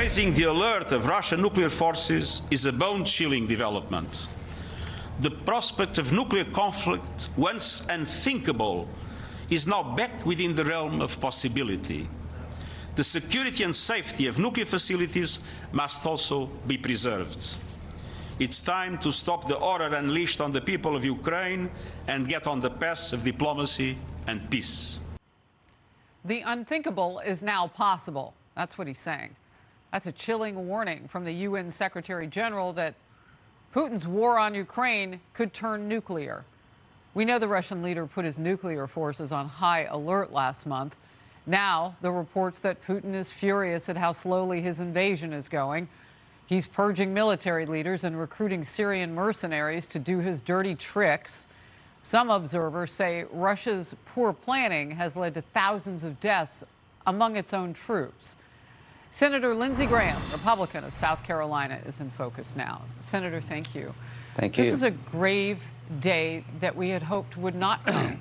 Raising the alert of Russian nuclear forces is a bone-chilling development. The prospect of nuclear conflict, once unthinkable, is now back within the realm of possibility. The security and safety of nuclear facilities must also be preserved. It's time to stop the horror unleashed on the people of Ukraine and get on the path of diplomacy and peace. The unthinkable is now possible. That's what he's saying. That's a chilling warning from the UN Secretary General that Putin's war on Ukraine could turn nuclear. We know the Russian leader put his nuclear forces on high alert last month. Now, the reports that Putin is furious at how slowly his invasion is going. He's purging military leaders and recruiting Syrian mercenaries to do his dirty tricks. Some observers say Russia's poor planning has led to thousands of deaths among its own troops. Senator Lindsey Graham, Republican of South Carolina, is in focus now. Senator, thank you. Thank you. This is a grave day that we had hoped would not come.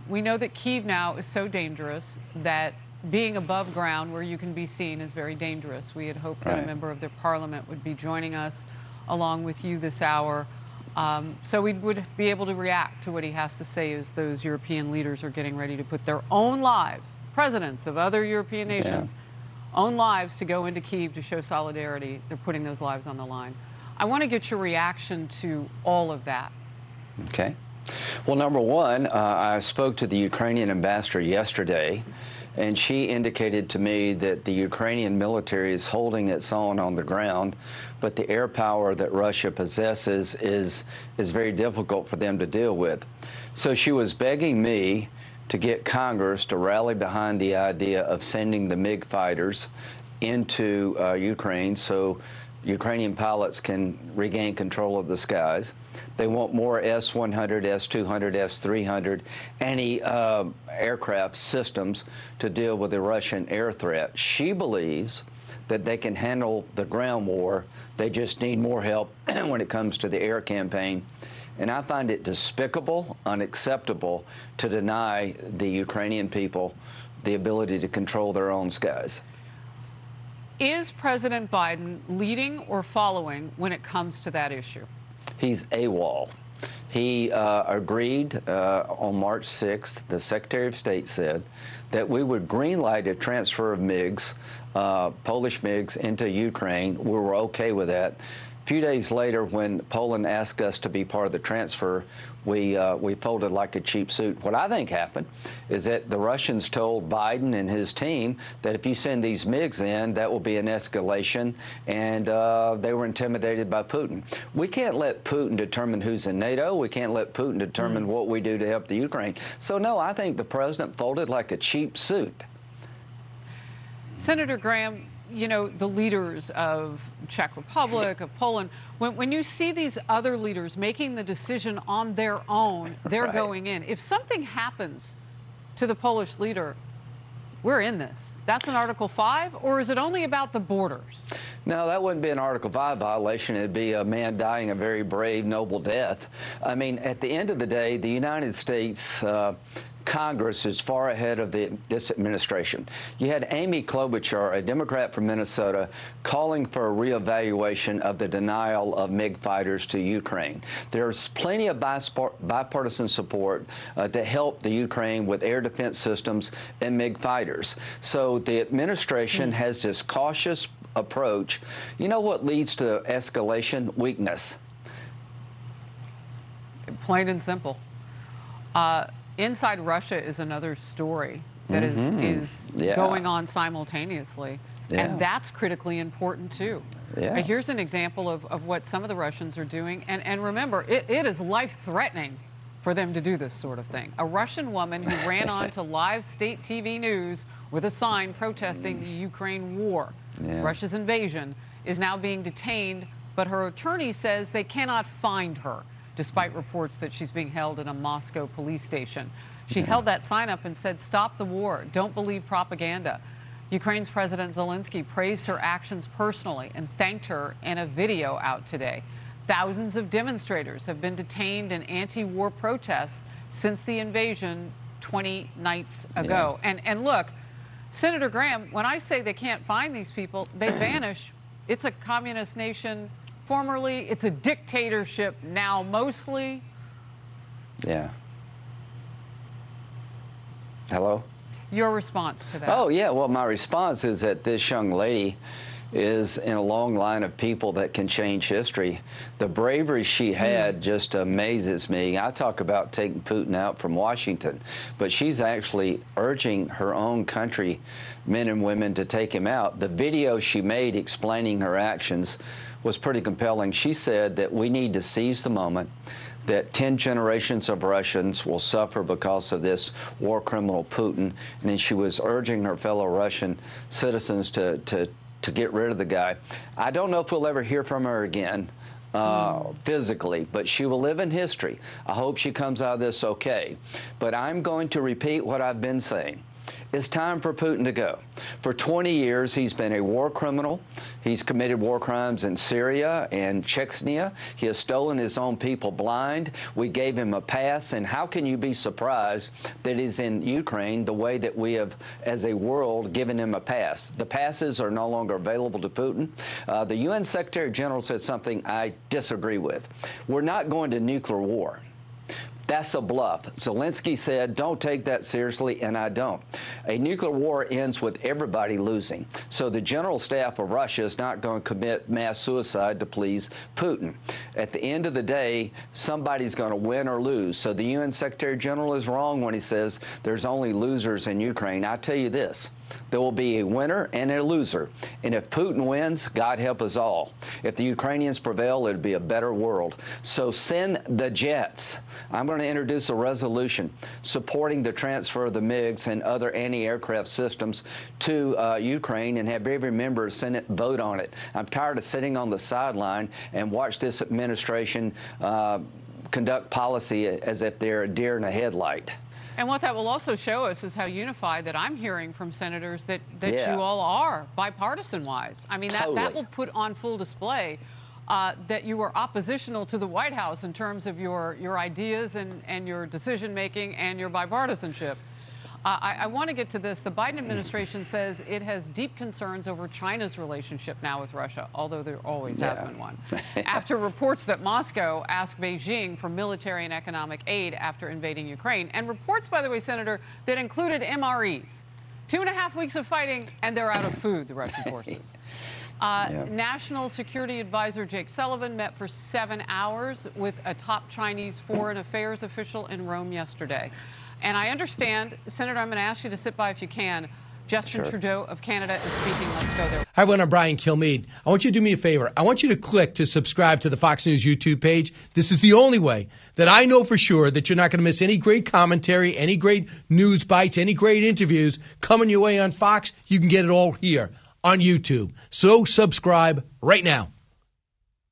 We know that Kyiv now is so dangerous that being above ground where you can be seen is very dangerous. We had hoped that a member of their parliament would be joining us along with you this hour, so we would be able to react to what he has to say as those European leaders are getting ready to put their own lives, presidents of other European nations, own lives to go into Kyiv to show solidarity. They're putting those lives on the line. I want to get your reaction to all of that. Okay. Well, number one, I spoke to the Ukrainian ambassador yesterday, and she indicated to me that the Ukrainian military is holding its own on the ground, but the air power that Russia possesses is very difficult for them to deal with. So she was begging me to get Congress to rally behind the idea of sending the MiG fighters into Ukraine so Ukrainian pilots can regain control of the skies. They want more S-100, S-200, S-300 anti-aircraft systems to deal with the Russian air threat. She believes that they can handle the ground war. They just need more help when it comes to the air campaign. And I find it despicable, unacceptable to deny the Ukrainian people the ability to control their own skies. Is President Biden leading or following when it comes to that issue? He's AWOL. He agreed on March 6th, the Secretary of State said, that we would greenlight a transfer of MiGs, Polish MiGs, into Ukraine. We were okay with that. A few days later, when Poland asked us to be part of the transfer, we folded like a cheap suit. What I think happened is that the Russians told Biden and his team that if you send these MiGs in, that will be an escalation, and they were intimidated by Putin. We can't let Putin determine who's in NATO. We can't let Putin determine what we do to help the Ukraine. So, no, I think the president folded like a cheap suit. Senator Graham, you know, the leaders of Czech Republic, of Poland, when you see these other leaders making the decision on their own, they're going in. If something happens to the Polish leader, we're in this. That's an Article 5, or is it only about the borders? No, that wouldn't be an Article 5 violation. It'd be a man dying a very brave, noble death. I mean, at the end of the day, the United States Congress is far ahead of this administration. You had Amy Klobuchar, a Democrat from Minnesota, calling for a reevaluation of the denial of MiG fighters to Ukraine. There's plenty of bipartisan support to help the Ukraine with air defense systems and MiG fighters. So the administration has this cautious approach. You know what leads to escalation? Weakness. Plain and simple. Inside Russia is another story that is going on simultaneously, and that's critically important too. Here's an example of what some of the Russians are doing, and remember, it is life-threatening for them to do this sort of thing. A Russian woman who ran on to live state TV news with a sign protesting the Ukraine war, Russia's invasion, is now being detained, but her attorney says they cannot find her, despite reports that she's being held in a Moscow police station. She held that sign up and said, "Stop the war, don't believe propaganda." Ukraine's President Zelensky praised her actions personally and thanked her in a video out today. Thousands of demonstrators have been detained in anti-war protests since the invasion 20 nights ago. And look, Senator Graham, when I say they can't find these people, they vanish. It's a communist nation formerly. It's a dictatorship now mostly. Yeah. Hello? Your response to that? Oh, yeah. Well, my response is that this young lady is in a long line of people that can change history. The bravery she had just amazes me. I talk about taking Putin out from Washington, but she's actually urging her own country, men and women, to take him out. The video she made explaining her actions was pretty compelling. She said that we need to seize the moment, that 10 generations of Russians will suffer because of this war criminal Putin, and then she was urging her fellow Russian citizens to get rid of the guy. I don't know if we'll ever hear from her again physically, but she will live in history. I hope she comes out of this okay. But I'm going to repeat what I've been saying. It's time for Putin to go. For 20 years, he's been a war criminal. He's committed war crimes in Syria and Chechnya. He has stolen his own people blind. We gave him a pass, and how can you be surprised that he's in Ukraine the way that we have, as a world, given him a pass? The passes are no longer available to Putin. The UN Secretary General said something I disagree with. We're not going to nuclear war. That's a bluff. Zelensky said, don't take that seriously, and I don't. A nuclear war ends with everybody losing. So the general staff of Russia is not going to commit mass suicide to please Putin. At the end of the day, somebody's going to win or lose. So the UN Secretary General is wrong when he says there's only losers in Ukraine. I tell you this. There will be a winner and a loser. And if Putin wins, God help us all. If the Ukrainians prevail, it'll be a better world. So send the jets. I'm going to introduce a resolution supporting the transfer of the MiGs and other anti-aircraft systems to Ukraine, and have every member of the Senate vote on it. I'm tired of sitting on the sideline and watch this administration conduct policy as if they're a deer in a headlight. And what that will also show us is how unified that I'm hearing from senators that you all are, bipartisan-wise. I mean, that will put on full display that you are oppositional to the White House in terms of your ideas and your decision-making and your bipartisanship. I want to get to this. The Biden administration says it has deep concerns over China's relationship now with Russia, although there always has been one. After reports that Moscow asked Beijing for military and economic aid after invading Ukraine, and reports, by the way, Senator, that included MREs. 2.5 weeks of fighting, and they're out of food, the Russian forces. National Security Advisor Jake Sullivan met for 7 hours with a top Chinese foreign affairs official in Rome yesterday. And I understand, Senator, I'm going to ask you to sit by if you can. Justin Trudeau of Canada is speaking. Let's go there. Hi, everyone. I'm Brian Kilmeade. I want you to do me a favor. I want you to click to subscribe to the Fox News YouTube page. This is the only way that I know for sure that you're not going to miss any great commentary, any great news bites, any great interviews coming your way on Fox. You can get it all here on YouTube. So subscribe right now.